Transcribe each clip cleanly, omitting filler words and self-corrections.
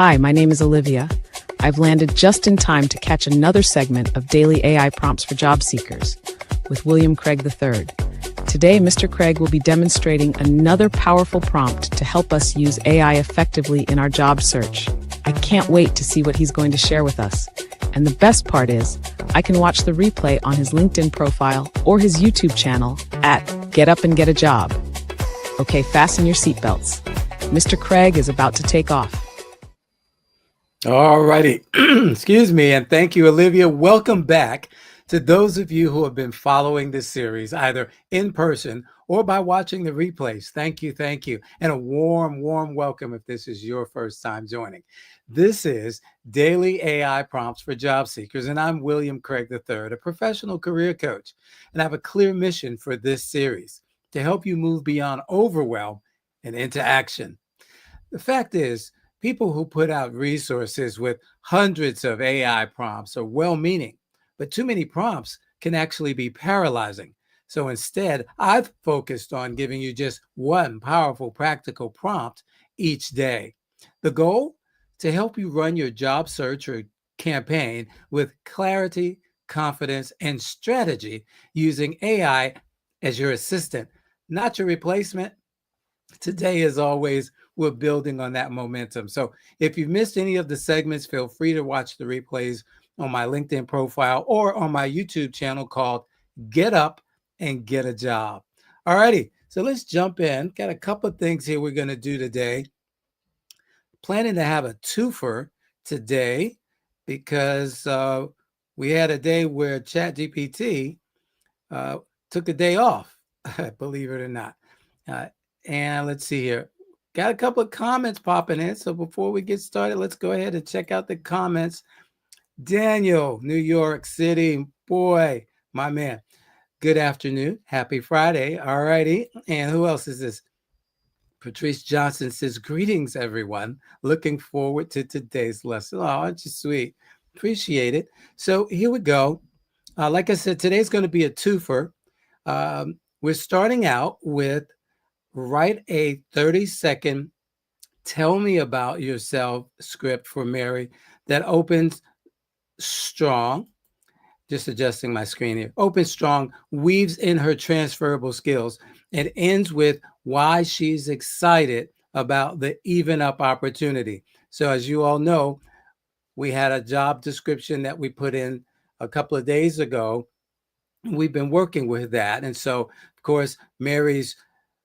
Hi, my name is Olivia. I've landed just in time to catch another segment of Daily AI Prompts for Job Seekers with William Craig III. Today, Mr. Craig will be demonstrating another powerful prompt to help us use AI effectively in our job search. I can't wait to see what he's going to share with us. And the best part is, I can watch the replay on his LinkedIn profile or his YouTube channel at Get Up and Get a Job. Okay, fasten your seatbelts. Mr. Craig is about to take off. All righty. Excuse me. And thank you, Olivia. Welcome back to those of you who have been following this series, either in person or by watching the replays. Thank you. Thank you. And a warm welcome if this is your first time joining. This is Daily AI Prompts for Job Seekers, and I'm William Craig III, a professional career coach. And I have a clear mission for this series to help you move beyond overwhelm and into action. The fact is, people who put out resources with hundreds of AI prompts are well-meaning, but too many prompts can actually be paralyzing. So instead, I've focused on giving you just one powerful, practical prompt each day. The goal? To help you run your job search or campaign with clarity, confidence, and strategy using AI as your assistant, not your replacement. Today, as always, we're building on that momentum. So if you've missed any of the segments, feel free to watch the replays on my LinkedIn profile or on my YouTube channel called Get Up and Get a Job. All righty, so let's jump in. Got a couple of things here we're going to do today. Planning to have a twofer today because we had a day where ChatGPT took a day off, believe it or not. And let's see here. Got a couple of comments popping in. So before we get started, let's go ahead and check out the comments. Daniel, New York City. Boy, my man. Good afternoon. Happy Friday. All righty. And who else is this? Patrice Johnson says, greetings, everyone. Looking forward to today's lesson. Oh, aren't you sweet? Appreciate it. So here we go. Like I said, today's going to be a twofer. We're starting out with write a 30-second tell me about yourself script for Mary that opens strong, just adjusting my screen here, opens strong, weaves in her transferable skills, and ends with why she's excited about the Even Up opportunity. So as you all know, we had a job description that we put in a couple of days ago. We've been working with that. And so, of course, Mary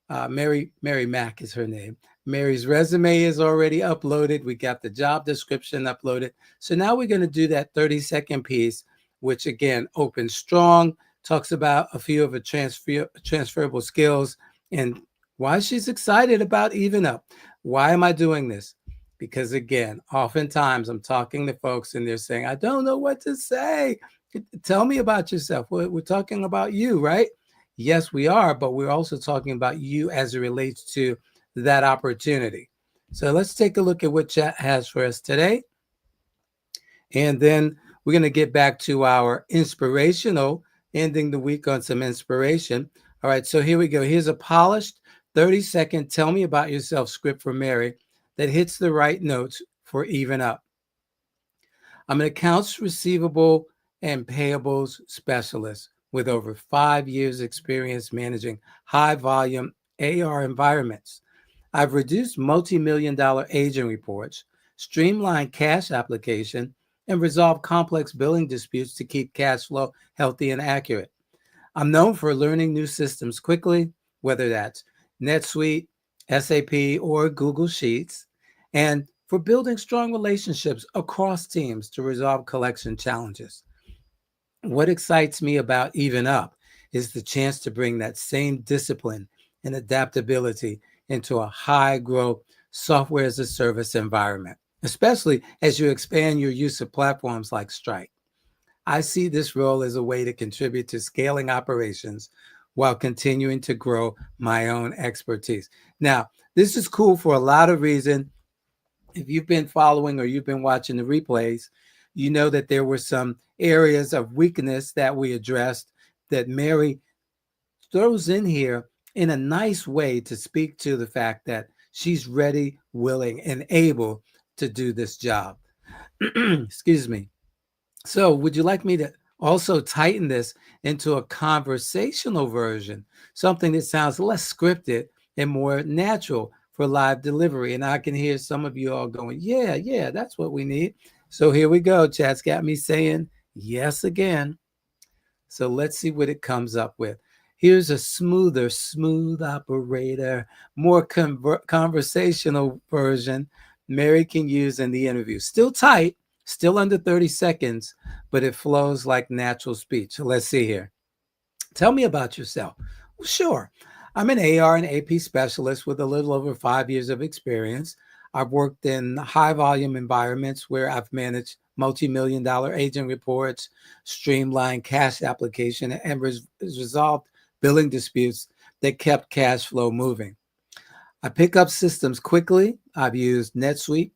Mack is her name. Mary's resume is already uploaded. We got the job description uploaded. So now we're going to do that 30-second piece, which again, opens strong, talks about a few of her transferable skills and why she's excited about Even Up. Why am I doing this? Because again, oftentimes I'm talking to folks and they're saying, I don't know what to say. Tell me about yourself. We're talking about you, right? Yes, we are, but we're also talking about you as it relates to that opportunity. So let's take a look at what Chat has for us today. And then we're going to get back to our inspirational, ending the week on some inspiration. All right, so here we go. Here's a polished 30-second tell me about yourself script for Mary that hits the right notes for Even Up. I'm an accounts receivable and payables specialist with over 5 years experience managing high volume AR environments. I've reduced multi-million-dollar aging reports, streamlined cash application, and resolved complex billing disputes to keep cash flow healthy and accurate. I'm known for learning new systems quickly, whether that's NetSuite, SAP, or Google Sheets, and for building strong relationships across teams to resolve collection challenges. What excites me about Even Up is the chance to bring that same discipline and adaptability into a high-growth software as a service environment, especially as you expand your use of platforms like Stripe. I see this role as a way to contribute to scaling operations while continuing to grow my own expertise. Now, this is cool for a lot of reasons. If you've been following or you've been watching the replays, you know that there were some areas of weakness that we addressed that Mary throws in here in a nice way to speak to the fact that she's ready, willing, and able to do this job. Excuse me. So would you like me to also tighten this into a conversational version, something that sounds less scripted and more natural for live delivery? And I can hear some of you all going, yeah, that's what we need. So here we go. Chat's got me saying yes again. So let's see what it comes up with. Here's a smooth operator, more conversational version Mary can use in the interview. Still tight, still under 30 seconds, but it flows like natural speech. So let's see here. Tell me about yourself. Well, sure. I'm an AR and AP specialist with a little over 5 years of experience. I've worked in high volume environments where I've managed multi-million-dollar agent reports, streamlined cash application, and resolved billing disputes that kept cash flow moving. I pick up systems quickly. I've used NetSuite,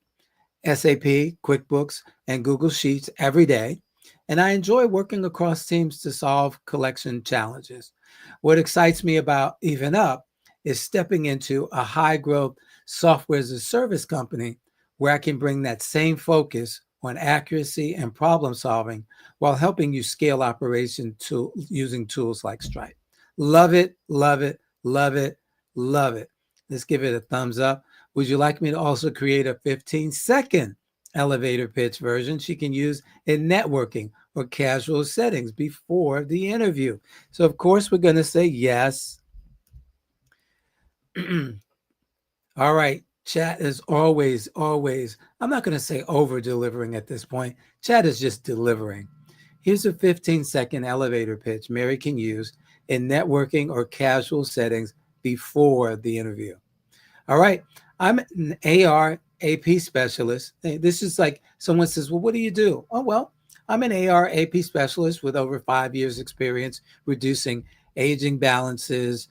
SAP, QuickBooks, and Google Sheets every day, and I enjoy working across teams to solve collection challenges. What excites me about Even Up is stepping into a high growth software as a service company where I can bring that same focus on accuracy and problem solving while helping you scale operation to using tools like Stripe. Love it, love it, love it, love it. Let's give it a thumbs up. Would you like me to also create a 15-second elevator pitch version she can use in networking or casual settings before the interview? So, of course, we're going to say yes. All right. Chat is always, I'm not going to say over delivering at this point. Chat is just delivering. Here's a 15-second elevator pitch Mary can use in networking or casual settings before the interview. All right. I'm an AR AP specialist. This is like someone says, well, what do you do? Oh, well, I'm an AR AP specialist with over 5 years experience reducing aging balances,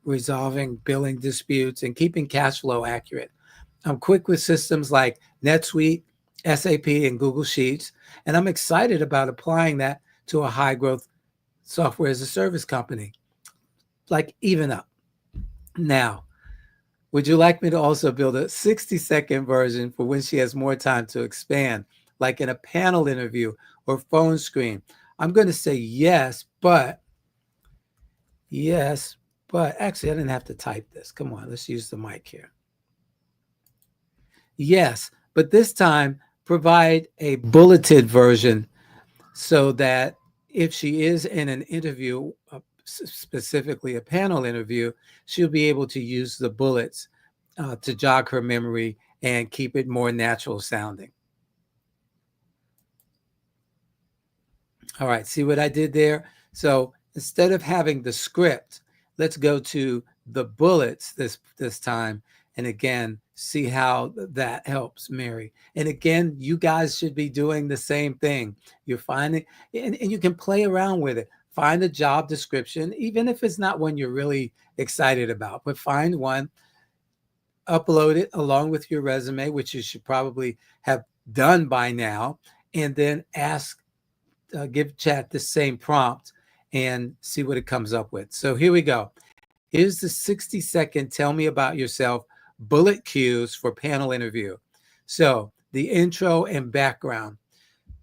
resolving billing disputes, and keeping cash flow accurate. I'm quick with systems like NetSuite, SAP, and Google Sheets, and I'm excited about applying that to a high growth software as a service company like Even Up. Now, would you like me to also build a 60-second version for when she has more time to expand, like in a panel interview or phone screen? I'm going to say yes, but actually I didn't have to type this. Come on, let's use the mic here. Yes, but this time provide a bulleted version so that if she is in an interview, specifically a panel interview, she'll be able to use the bullets to jog her memory and keep it more natural sounding. All right, see what I did there? So instead of having the script, let's go to the bullets this time. And again, see how that helps Mary. And again, you guys should be doing the same thing. You're finding, and you can play around with it. Find a job description, even if it's not one you're really excited about, but find one, upload it along with your resume, which you should probably have done by now, and then give chat the same prompt and see what it comes up with. So here we go. Here's the 60-second tell me about yourself bullet cues for panel interview. So the intro and background.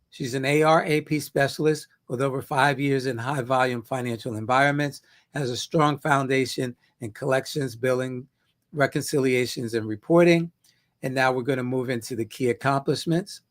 She's an AR AP specialist with over 5 years in high volume financial environments, has a strong foundation in collections, billing, reconciliations, and reporting. And now we're going to move into the key accomplishments.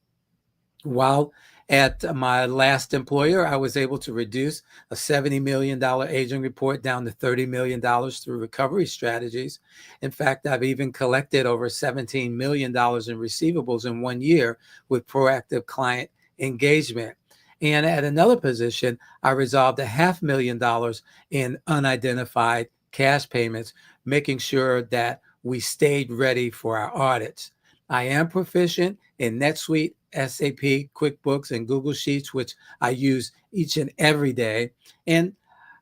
While at my last employer, I was able to reduce a $70 million aging report down to $30 million through recovery strategies. In fact, I've even collected over $17 million in receivables in 1 year with proactive client engagement. And at another position, I resolved $500,000 in unidentified cash payments, making sure that we stayed ready for our audits. I am proficient in NetSuite, SAP, QuickBooks, and Google Sheets, which I use each and every day. And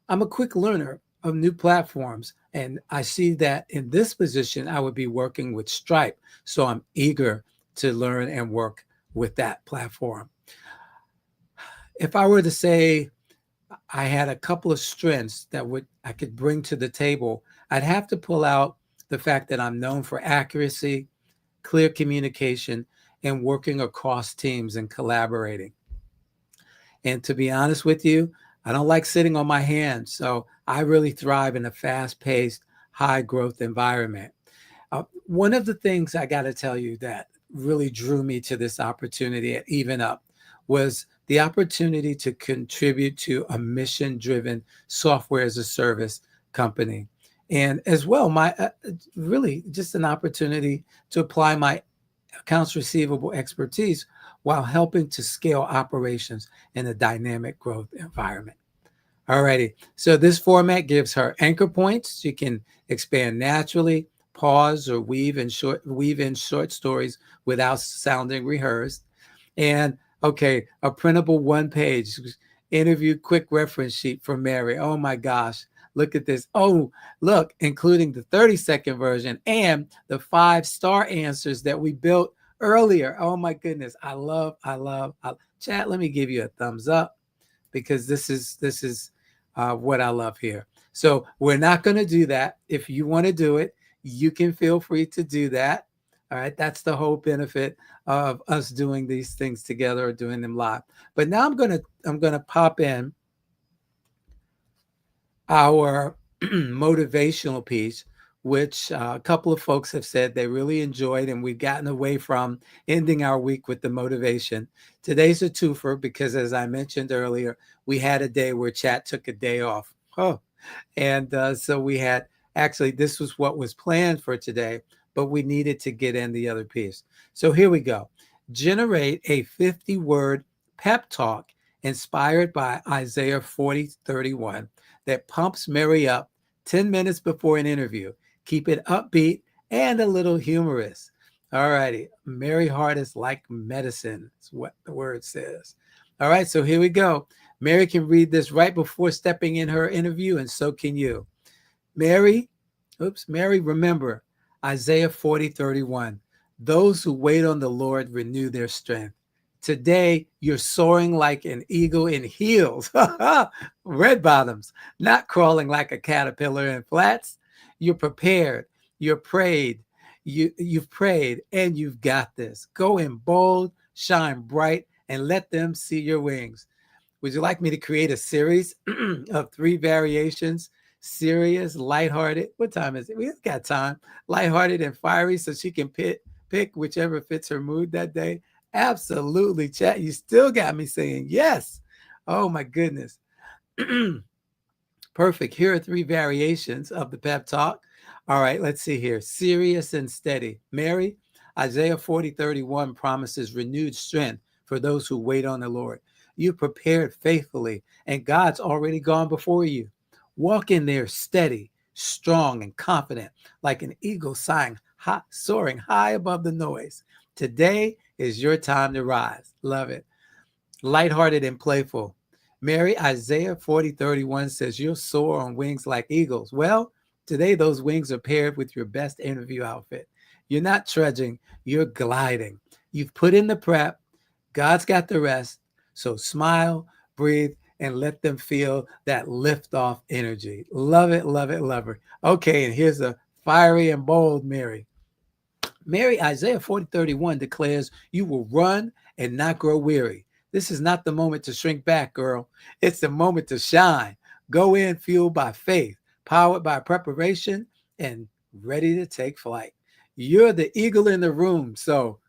I'm a quick learner of new platforms. And I see that in this position, I would be working with Stripe. So I'm eager to learn and work with that platform. If I were to say I had a couple of strengths that I could bring to the table, I'd have to pull out the fact that I'm known for accuracy, clear communication, and working across teams and collaborating. And to be honest with you, I don't like sitting on my hands. So I really thrive in a fast paced, high growth environment. One of the things I got to tell you that really drew me to this opportunity at Even Up was the opportunity to contribute to a mission driven software as a service company. And as well, my really just an opportunity to apply my accounts receivable expertise while helping to scale operations in a dynamic growth environment. Alrighty, so this format gives her anchor points. She can expand naturally, pause or weave in short stories without sounding rehearsed. And okay, a printable one-page interview quick reference sheet for Mary. Oh my gosh, look at this. Oh, look, including the 30-second version and the 5-star answers that we built earlier. Oh my goodness, I love. Chat, let me give you a thumbs up because this is what I love here. So we're not going to do that. If you want to do it, you can feel free to do that. All right, that's the whole benefit of us doing these things together or doing them live. But now I'm gonna pop in our motivational piece, which a couple of folks have said they really enjoyed, and we've gotten away from ending our week with the motivation. Today's a twofer because, as I mentioned earlier, we had a day where chat took a day off. Oh, and so we had actually, this was what was planned for today, but we needed to get in the other piece. So here we go. Generate a 50-word pep talk inspired by Isaiah 40:31 that pumps Mary up 10 minutes before an interview. Keep it upbeat and a little humorous. All righty. Merry heart is like medicine. That's what the word says. All right. So here we go. Mary can read this right before stepping in her interview, and so can you. Mary, remember Isaiah 40:31. Those who wait on the Lord renew their strength. Today, you're soaring like an eagle in heels, red bottoms, not crawling like a caterpillar in flats. You're prepared. You've prayed, and you've got this. Go in bold, shine bright, and let them see your wings. Would you like me to create a series of 3 variations? Serious, lighthearted. What time is it? We've got time. Lighthearted and fiery, so she can pick whichever fits her mood that day. Absolutely, chat. You still got me saying yes. Oh my goodness. Perfect. Here are 3 variations of the pep talk. All right, let's see here. Serious and steady. Mary, Isaiah 40:31 promises renewed strength for those who wait on the Lord. You prepared faithfully, and God's already gone before you. Walk in there steady, strong, and confident, like an eagle soaring high above the noise. Today is your time to rise. Love it. Lighthearted and playful. Mary, Isaiah 40:31 says you'll soar on wings like eagles. Well, today those wings are paired with your best interview outfit. You're not trudging, you're gliding. You've put in the prep. God's got the rest. So smile, breathe, and let them feel that liftoff energy. Love it, love it, love it. Okay, and here's a fiery and bold Mary. Mary, Isaiah 40:31 declares you will run and not grow weary. This is not the moment to shrink back, girl. It's the moment to shine. Go in fueled by faith, powered by preparation, and ready to take flight. You're the eagle in the room, so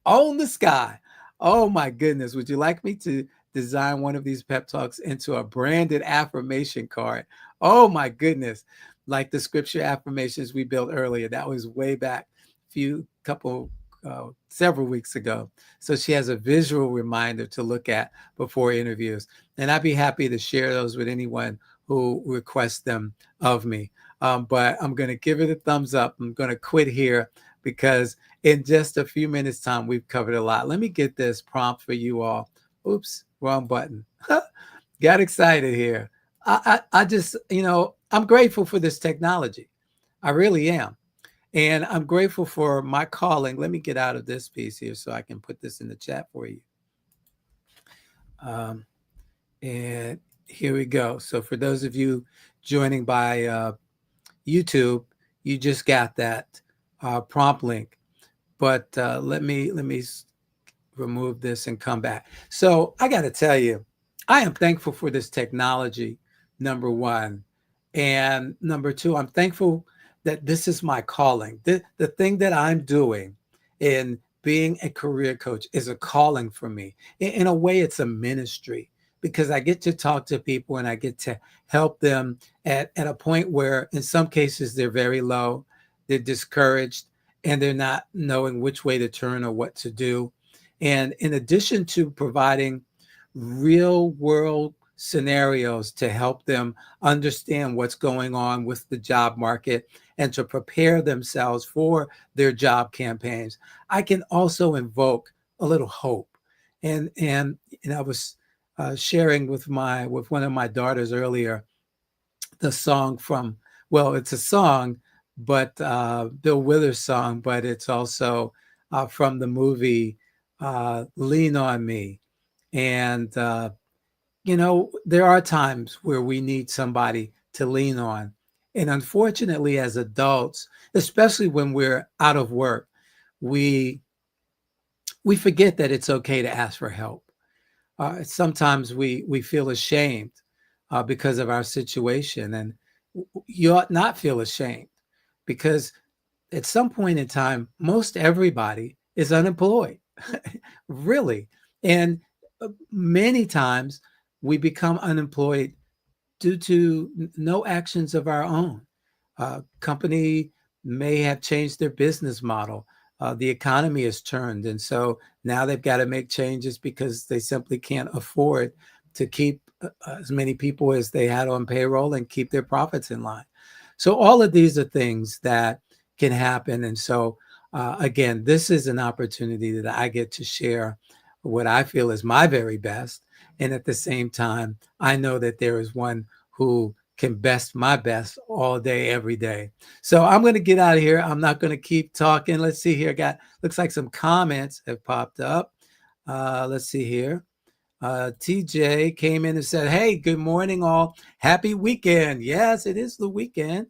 own the sky. Oh my goodness. Would you like me to design one of these pep talks into a branded affirmation card? Oh my goodness. Like the scripture affirmations we built earlier. That was way back several weeks ago. So she has a visual reminder to look at before interviews. And I'd be happy to share those with anyone who requests them of me. But I'm going to give it a thumbs up. I'm going to quit here because in just a few minutes time, we've covered a lot. Let me get this prompt for you all. Oops, wrong button. Got excited here. I just, I'm grateful for this technology. I really am. And I'm grateful for my calling. Let me get out of this piece here so I can put this in the chat for you. And here we go. So for those of you joining by YouTube, you just got that prompt link. But let me remove this and come back. So I got to tell you, I am thankful for this technology, number one. And number two, I'm thankful that this is my calling. The thing that I'm doing in being a career coach is a calling for me. In a way, it's a ministry because I get to talk to people and I get to help them at a point where in some cases they're very low, they're discouraged, and they're not knowing which way to turn or what to do. And in addition to providing real world scenarios to help them understand what's going on with the job market and to prepare themselves for their job campaigns, I can also invoke a little hope. And I was sharing with one of my daughters earlier the song from, well, it's a song, but Bill Withers' song, but it's also from the movie Lean on Me. And there are times where we need somebody to lean on. And unfortunately, as adults, especially when we're out of work, we forget that it's okay to ask for help. Sometimes we feel ashamed because of our situation. And you ought not feel ashamed because at some point in time, most everybody is unemployed, really. And many times we become unemployed due to no actions of our own. Company may have changed their business model. The economy has turned. And so now they've got to make changes because they simply can't afford to keep as many people as they had on payroll and keep their profits in line. So all of these are things that can happen. And so, again, this is an opportunity that I get to share what I feel is my very best. And at the same time, I know that there is one who can best my best all day, every day. So I'm going to get out of here. I'm not going to keep talking. Let's see here. Looks like some comments have popped up. Let's see here. TJ came in and said, hey, good morning, all. Happy weekend. Yes, it is the weekend.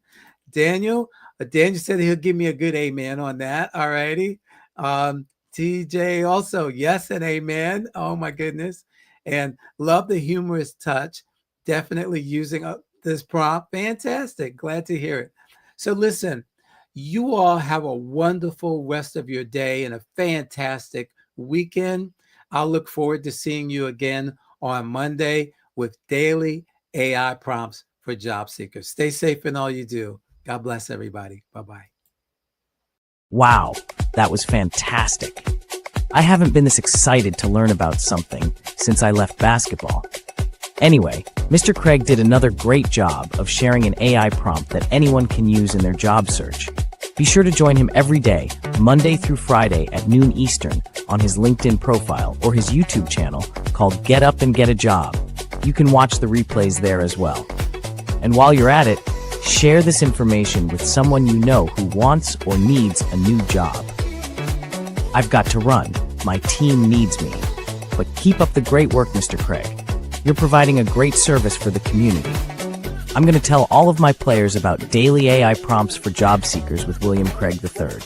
Daniel said he'll give me a good amen on that. All righty. TJ also, yes and amen. Oh, my goodness. And love the humorous touch. Definitely using this prompt. Fantastic. Glad to hear it. So listen, you all have a wonderful rest of your day and a fantastic weekend. I'll look forward to seeing you again on Monday with daily AI prompts for job seekers. Stay safe in all you do. God bless everybody. Bye-bye. Wow, that was fantastic. I haven't been this excited to learn about something since I left basketball. Anyway, Mr. Craig did another great job of sharing an AI prompt that anyone can use in their job search. Be sure to join him every day, Monday through Friday at noon Eastern, on his LinkedIn profile or his YouTube channel called Get Up and Get a Job. You can watch the replays there as well. And while you're at it, share this information with someone you know who wants or needs a new job. I've got to run. My team needs me. But keep up the great work, Mr. Craig. You're providing a great service for the community. I'm going to tell all of my players about daily AI prompts for job seekers with William Craig III.